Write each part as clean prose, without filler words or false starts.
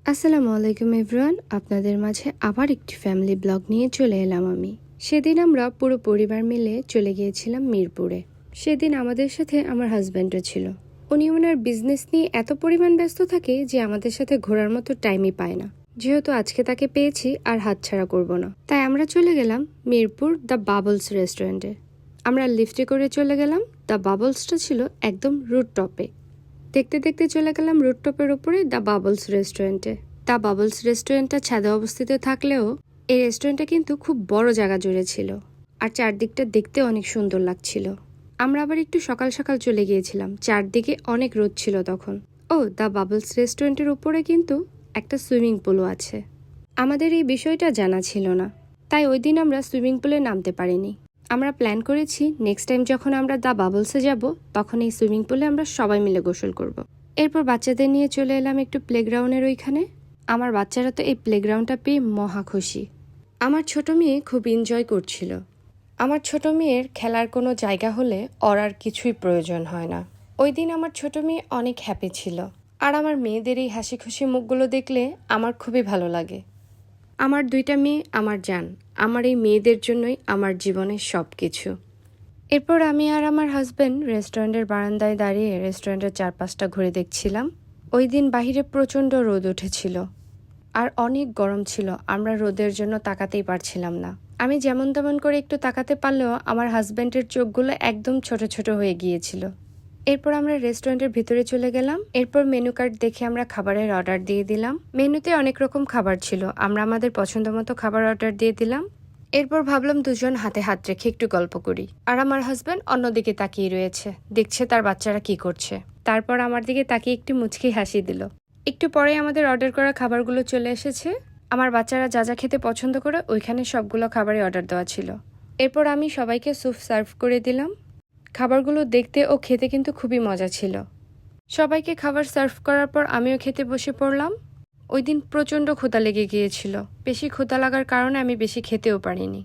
আসসালামু আলাইকুম এভরিওয়ান, আপনাদের মাঝে আবার একটি ফ্যামিলি ব্লগ নিয়ে চলে এলাম আমি। সেদিন আমরা পুরো পরিবার মিলে চলে গিয়েছিলাম মিরপুরে। সেদিন আমাদের সাথে আমার হাজব্যান্ডও ছিল। উনি ওনার বিজনেস নিয়ে এত পরিমাণ ব্যস্ত থাকে যে আমাদের সাথে ঘোরার মতো টাইমই পায় না। যেহেতু আজকে তাকে পেয়েছি আর হাতছাড়া করব না, তাই আমরা চলে গেলাম মিরপুর দ্য বাবলস রেস্টুরেন্টে। আমরা লিফটে করে চলে গেলাম। দ্য বাবলসটা ছিল একদম রুট টপে। দেখতে দেখতে চলে গেলাম রুটটপের উপরে দ্য বাবলস রেস্টুরেন্টে। দ্য বাবলস রেস্টুরেন্টটা ছাদে অবস্থিত থাকলেও এই রেস্টুরেন্টটা কিন্তু খুব বড় জায়গা জুড়ে ছিল, আর চারদিকটা দেখতে অনেক সুন্দর লাগছিল। আমরা আবার একটু সকাল সকাল চলে গিয়েছিলাম, চারদিকে অনেক রোদ ছিল তখন। দ্য বাবলস রেস্টুরেন্টের উপরে কিন্তু একটা সুইমিং পুলও আছে। আমাদের এই বিষয়টা জানা ছিল না, তাই ওই দিন আমরা সুইমিং পুলে নামতে পারিনি। আমরা প্ল্যান করেছি নেক্সট টাইম যখন আমরা দ্য বাবলসে যাব তখন এই সুইমিং পুলে আমরা সবাই মিলে গোসল করব। এরপর বাচ্চাদের নিয়ে চলে এলাম একটু প্লেগ্রাউন্ডের ওইখানে। আমার বাচ্চারা তো এই প্লেগ্রাউন্ডটা পেয়ে মহা খুশি। আমার ছোট মেয়ে খুব এনজয় করছিল। আমার ছোট মেয়ের খেলার কোনো জায়গা হলে ওর আর কিছুই প্রয়োজন হয় না। ওই দিন আমার ছোট মেয়ে অনেক হ্যাপি ছিল, আর আমার মেয়েদের এই হাসি খুশি মুখগুলো দেখলে আমার খুবই ভালো লাগে। আমার দুইটা মেয়ে আমার জান, আমার এই মেয়েদের জন্যই আমার জীবনের সব কিছু। এরপর আমি আর আমার হাজব্যান্ড রেস্টুরেন্টের বারান্দায় দাঁড়িয়ে রেস্টুরেন্টের চারপাশটা ঘুরে দেখছিলাম। ওই দিন বাহিরে প্রচণ্ড রোদ উঠেছিল আর অনেক গরম ছিল। আমরা রোদের জন্য তাকাতেই পারছিলাম না। আমি যেমন তেমন করে একটু তাকাতে পারলেও আমার হাজব্যান্ডের চোখগুলো একদম ছোট ছোট হয়ে গিয়েছিল। এরপর আমরা রেস্টুরেন্টের ভিতরে চলে গেলাম। এরপর মেনু কার্ড দেখে আমরা খাবারের অর্ডার দিয়ে দিলাম। মেনুতে অনেক রকম খাবার ছিল, আমরা আমাদের পছন্দ মতো খাবার অর্ডার দিয়ে দিলাম। এরপর ভাবলাম দুজন হাতে হাত রেখে একটু গল্প করি, আর আমার হাজব্যান্ড অন্যদিকে তাকিয়ে রয়েছে, দেখছে তার বাচ্চারা কি করছে। তারপর আমার দিকে তাকিয়ে একটু মুচকি হাসি দিল। একটু পরে আমাদের অর্ডার করা খাবারগুলো চলে এসেছে। আমার বাচ্চারা যা যা খেতে পছন্দ করে ওইখানে সবগুলো খাবারই অর্ডার দেওয়া ছিল। এরপর আমি সবাইকে স্যুপ সার্ভ করে দিলাম। খাবারগুলো দেখতে ও খেতে কিন্তু খুবই মজা ছিল। সবাইকে খাবার সার্ভ করার পর আমিও খেতে বসে পড়লাম। ওই দিন প্রচণ্ড ক্ষুধা লেগে গিয়েছিল। বেশি ক্ষুধা লাগার কারণে আমি বেশি খেতেও পারিনি।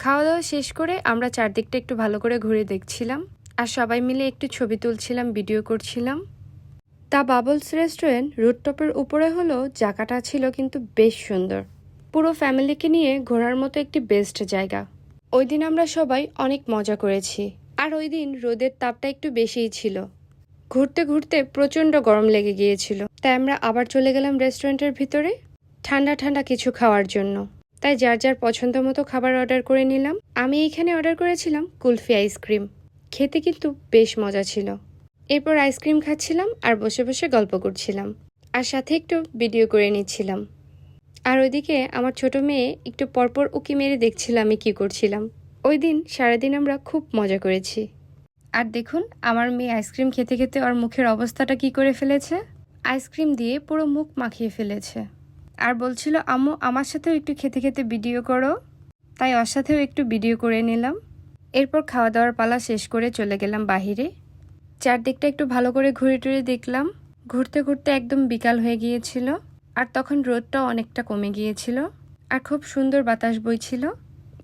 খাওয়া দাওয়া শেষ করে আমরা চারদিকটা একটু ভালো করে ঘুরে দেখছিলাম, আর সবাই মিলে একটু ছবি তুলছিলাম, ভিডিও করছিলাম। দ্য বাবলস রেস্টুরেন্ট রুটটপের উপরে হলেও জায়গাটা ছিল কিন্তু বেশ সুন্দর। পুরো ফ্যামিলিকে নিয়ে ঘোরার মতো একটি বেস্ট জায়গা। ওই দিন আমরা সবাই অনেক মজা করেছি, আর ওই দিন রোদের তাপটা একটু বেশিই ছিল। ঘুরতে ঘুরতে প্রচণ্ড গরম লেগে গিয়েছিল, তাই আমরা আবার চলে গেলাম রেস্টুরেন্টের ভিতরে ঠান্ডা ঠান্ডা কিছু খাওয়ার জন্য। তাই যার যার পছন্দ মতো খাবার অর্ডার করে নিলাম। আমি এখানে অর্ডার করেছিলাম কুলফি আইসক্রিম। খেতে কিন্তু বেশ মজা ছিল। এরপর আইসক্রিম খাচ্ছিলাম আর বসে বসে গল্প করছিলাম, আর সাথে একটু ভিডিও করে নিচ্ছিলাম। আর ওইদিকে আমার ছোট মেয়ে একটু পরপর উকি মেরে দেখছিল আমি কি করছিলাম। ওই দিন সারাদিন আমরা খুব মজা করেছি। আর দেখুন আমার মেয়ে আইসক্রিম খেতে খেতে ওর মুখের অবস্থাটা কি করে ফেলেছে। আইসক্রিম দিয়ে পুরো মুখ মাখিয়ে ফেলেছে, আর বলছিল আম্মু আমার সাথেও একটু খেতে খেতে ভিডিও করো। তাই ওর সাথেও একটু ভিডিও করে নিলাম। এরপর খাওয়া দাওয়ার পালা শেষ করে চলে গেলাম বাহিরে। চারদিকটা একটু ভালো করে ঘুরে টুরে দেখলাম। ঘুরতে ঘুরতে একদম বিকাল হয়ে গিয়েছিল, আর তখন রোদটাও অনেকটা কমে গিয়েছিল, আর খুব সুন্দর বাতাস বইছিল।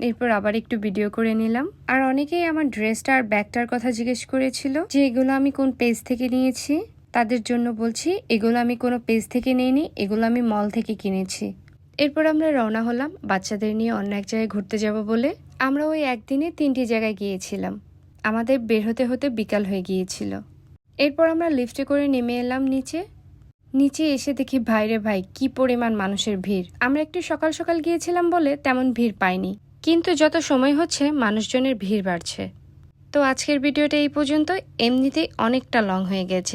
এরপর আবার একটু ভিডিও করে নিলাম। আর অনেকেই আমার ড্রেসটা আর ব্যাগটার কথা জিজ্ঞেস করেছিল যে এগুলো আমি কোন পেজ থেকে নিয়েছি। তাদের জন্য বলছি এগুলো আমি কোনো পেজ থেকে নিইনি, এগুলো আমি মল থেকে কিনেছি। এরপর আমরা রওনা হলাম বাচ্চাদের নিয়ে অন্য এক জায়গায় ঘুরতে যাব বলে। আমরা ওই একদিনে 3টি জায়গায় গিয়েছিলাম। আমাদের বের হতে হতে বিকাল হয়ে গিয়েছিল। এরপর আমরা লিফটে করে নেমে এলাম নিচে এসে দেখি ভাইরে ভাই কি পরিমাণ মানুষের ভিড়। আমরা একটু সকাল সকাল গিয়েছিলাম বলে তেমন ভিড় পাইনি, কিন্তু যত সময় হচ্ছে মানুষজনের ভিড় বাড়ছে। তো আজকের ভিডিওটা এই পর্যন্ত। এমনিতেই অনেকটা লং হয়ে গেছে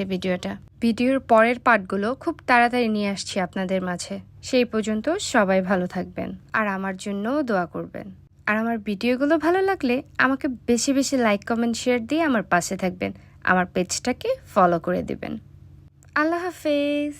ভিডিওর পরের পার্টগুলো খুব তাড়াতাড়ি নিয়ে আসছি আপনাদের মাঝে। সেই পর্যন্ত সবাই ভালো থাকবেন, আর আমার জন্যও দোয়া করবেন। আর আমার ভিডিওগুলো ভালো লাগলে আমাকে বেশি বেশি লাইক কমেন্ট শেয়ার দিয়ে আমার পাশে থাকবেন। আমার পেজটাকে ফলো করে দিবেন। আল্লাহ হাফেজ।